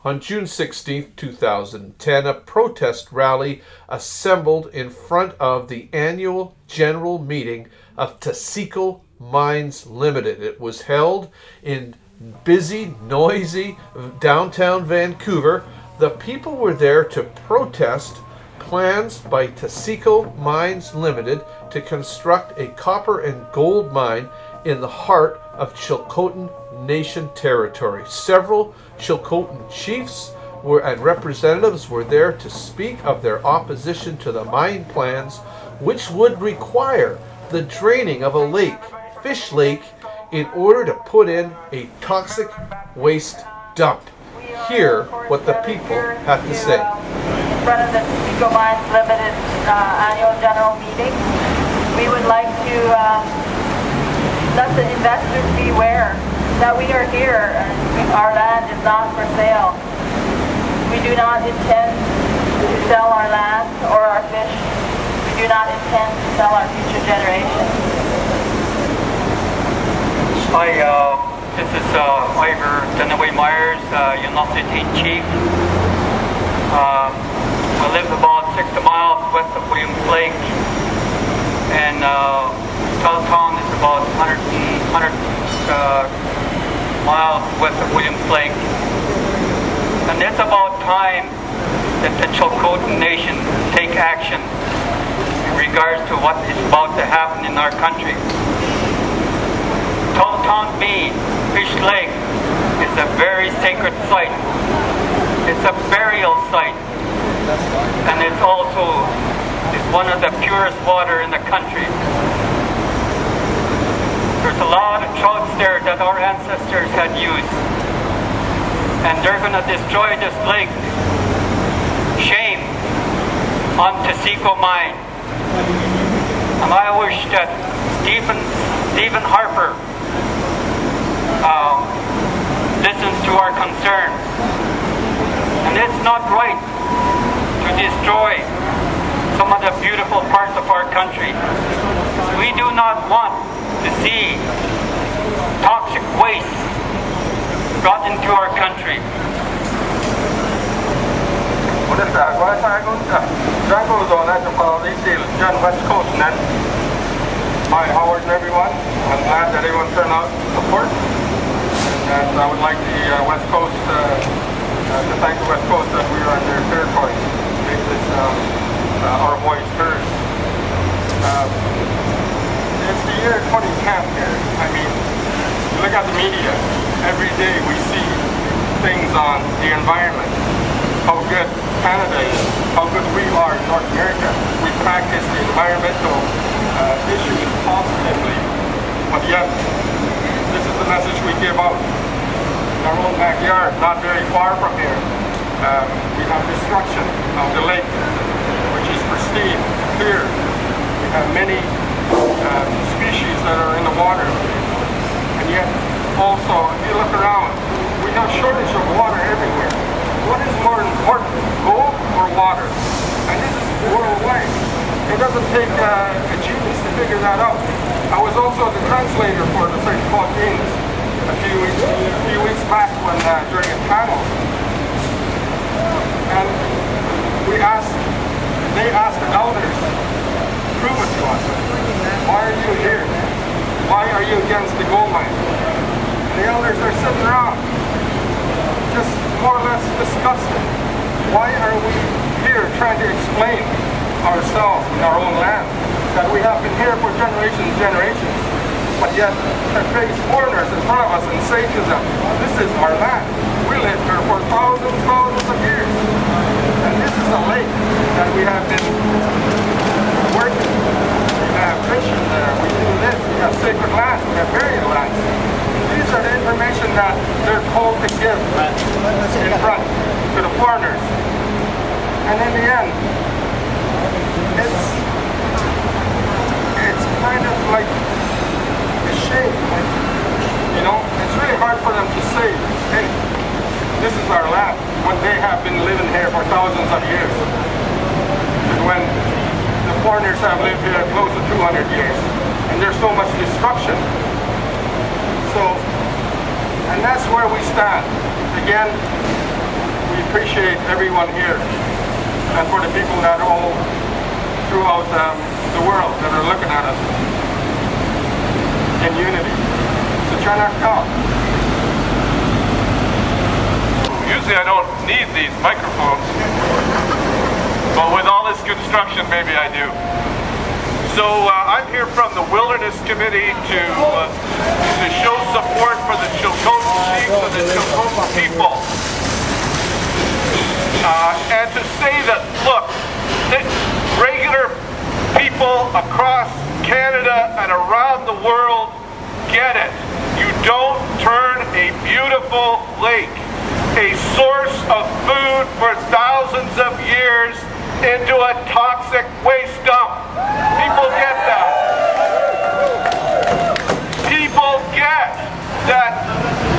On June 16, 2010, a protest rally assembled in front of the annual general meeting of Taseko Mine Ltd. It was held in busy, noisy downtown Vancouver. The people were there to protest plans by Taseko Mine Ltd. To construct a copper and gold mine in the heart of Chilcotin Nation territory. Several Chilcotin Chiefs and representatives were there to speak of their opposition to the mine plans, which would require the draining of a lake, Fish Lake, in order to put in a toxic waste dump. Hear what the people had to say. In front of the Taseko Mine Ltd. Annual General Meeting, we would like to let the investors be aware that we are here and our land is not for sale. We do not intend to sell our land or our fish. We do not intend to sell our future generations. Hi, this is Ivor Dunaway Myers, Chilcotin Chief. We live about 60 miles west of Williams Lake, and Chilcotin is about 100 miles west of Williams Lake. And it's about time that the Chilcotin Nation take action in regards to what is about to happen in our country. Chilcotin Fish Lake is a very sacred site. It's a burial site, and it's also one of the purest water in the country. There's a lot of trouts there that our ancestors had used, and they're going to destroy this lake. Shame on Taseko Mine. And I wish that Stephen Harper listens to our concerns. And it's not right to destroy some of the beautiful parts of our country. We do not want to see toxic waste brought into our country. West Coast net. Hi, how is everyone? I'm glad that everyone turned out to support. And I would like the West Coast to thank the West Coast that we are on their territory to make this our voice heard. It's the year 2010 here. I mean, you look at the media, every day we see things on the environment, how good Canada is, how good we are in North America. We practice the environmental issues positively, but yet this is the message we give out. In our own backyard, not very far from here, we have destruction of the lake, which is pristine, clear. We have many species that are in the water, and yet also, if you look around, we have shortage of water everywhere. What is more important, gold or water? And this is worldwide. It doesn't take a genius to figure that out. I was also the translator for the Chilcotin a few weeks back when during a panel, and they asked the elders, prove it to us. Why are you here? Why are you against the gold mine? And the elders are sitting around, just more or less disgusted. Why are we here trying to explain ourselves in our own land, that we have been here for generations and generations, but yet to face foreigners in front of us and say to them, this is our land. We lived here for thousands of years. And this is a lake that we have been working. We have fishing there, we do this, we have sacred lands, we have burial lands. These are the information that they're told to give in front to the foreigners. And in the end, it's kind of like a shame. You know, it's really hard for them to say, hey, this is our land, when they have been living here for thousands of years. And when the foreigners have lived here close to 200 years, and there's so much destruction. So, and that's where we stand. Again, we appreciate everyone here, and for the people that are all throughout the world that are looking at us in unity. So try not to come. Usually I don't need these microphones, but with all this construction, maybe I do. So I'm here from the Wilderness Committee to show support for the Chilcotin Chiefs and the Chilcotin people. And to say that, look, regular people across Canada and around the world get it. You don't turn a beautiful lake, a source of food for thousands of years, into a toxic waste dump. People get that. People get that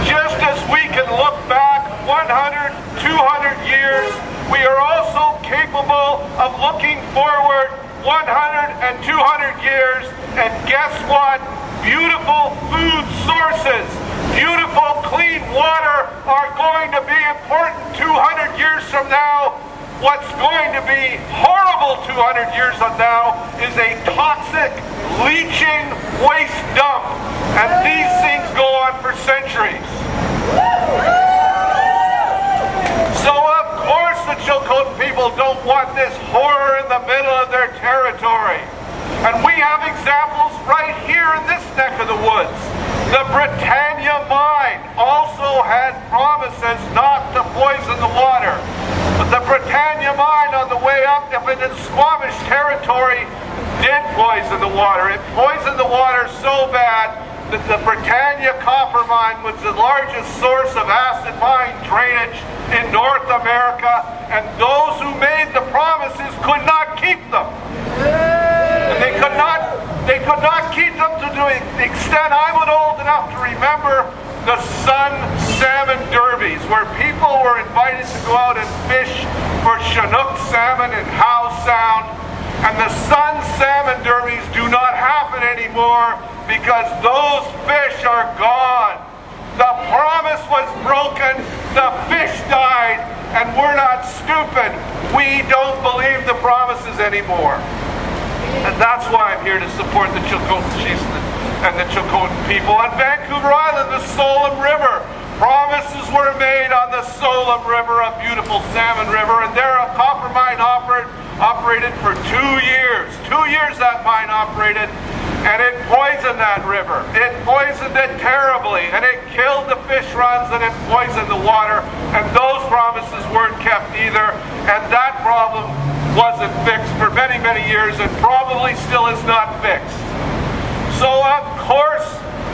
just as we can look back 100, 200 years, we are also capable of looking forward 100 and 200 years, and guess what? Beautiful food sources, beautiful clean water are going to be important 200 years from now. What's going to be horrible 200 years from now is a toxic, leaching waste dump. And these things go on for centuries. So of course the Chilcotin people don't want this horror in the middle of their territory. And we have examples right here in this neck of the woods. The Britannia mine also had promises not to poison the water. But the Britannia mine on the way up into Squamish territory did poison the water. It poisoned the water so bad that the Britannia copper mine was the largest source of acid mine drainage in North America, and those who made the promises could not keep them. And they could not keep them to the extent I'm old enough to remember the Sun Salmon Derbies, where people were invited to go out and fish for Chinook salmon in Howe Sound. And the Sun Salmon Derbies do not happen anymore because those fish are gone. The promise was broken, the fish died, and we're not stupid. We don't believe the promises anymore. And that's why I'm here to support the Chilcotin Chiefs and the Chilcotin people. On Vancouver Island, the Solom River. Promises were made on the Solom River, a beautiful salmon river, and there a copper mine operated for 2 years. 2 years that mine operated, and it poisoned that river. It poisoned it terribly, and it killed the fish runs, and it poisoned the water, and those promises weren't kept either, and that problem wasn't fixed for many, many years, and probably still is not fixed. So of course,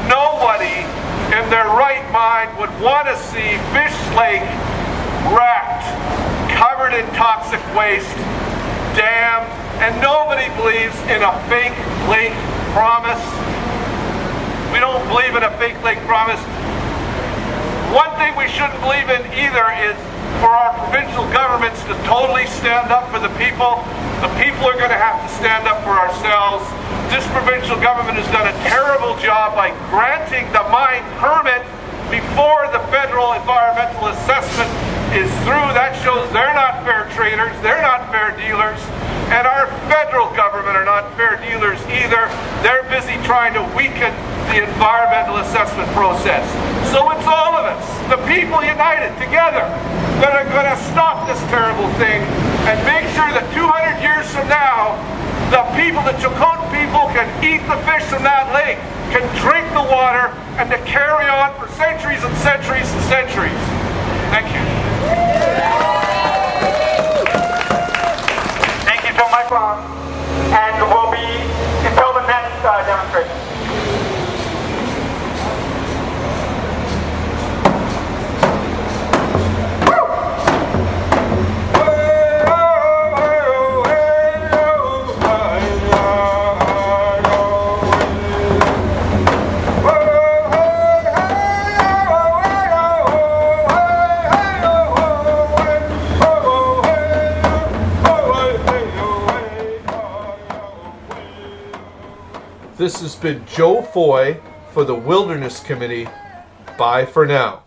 nobody in their right mind would want to see Fish Lake wrecked, covered in toxic waste, dammed, and nobody believes in a fake lake promise. We don't believe in a fake lake promise. One thing we shouldn't believe in either is for our provincial governments to totally stand up for the people. The people are going to have to stand up for ourselves. This provincial government has done a terrible job by granting the mine permit before the federal environmental assessment is through. That shows they're not fair traders, they're not fair dealers, and our federal government are not fair dealers either. They're busy trying to weaken the environmental assessment process. So it's all of us, the people united together, that are going to stop this terrible thing and make sure that 200 years from now, the people, the Chilcotin people, can eat the fish from that lake, can drink the water, and to carry on for centuries and centuries and centuries. Thank you. Thank you so much, and we'll be until the next demonstration. This has been Joe Foy for the Wilderness Committee. Bye for now.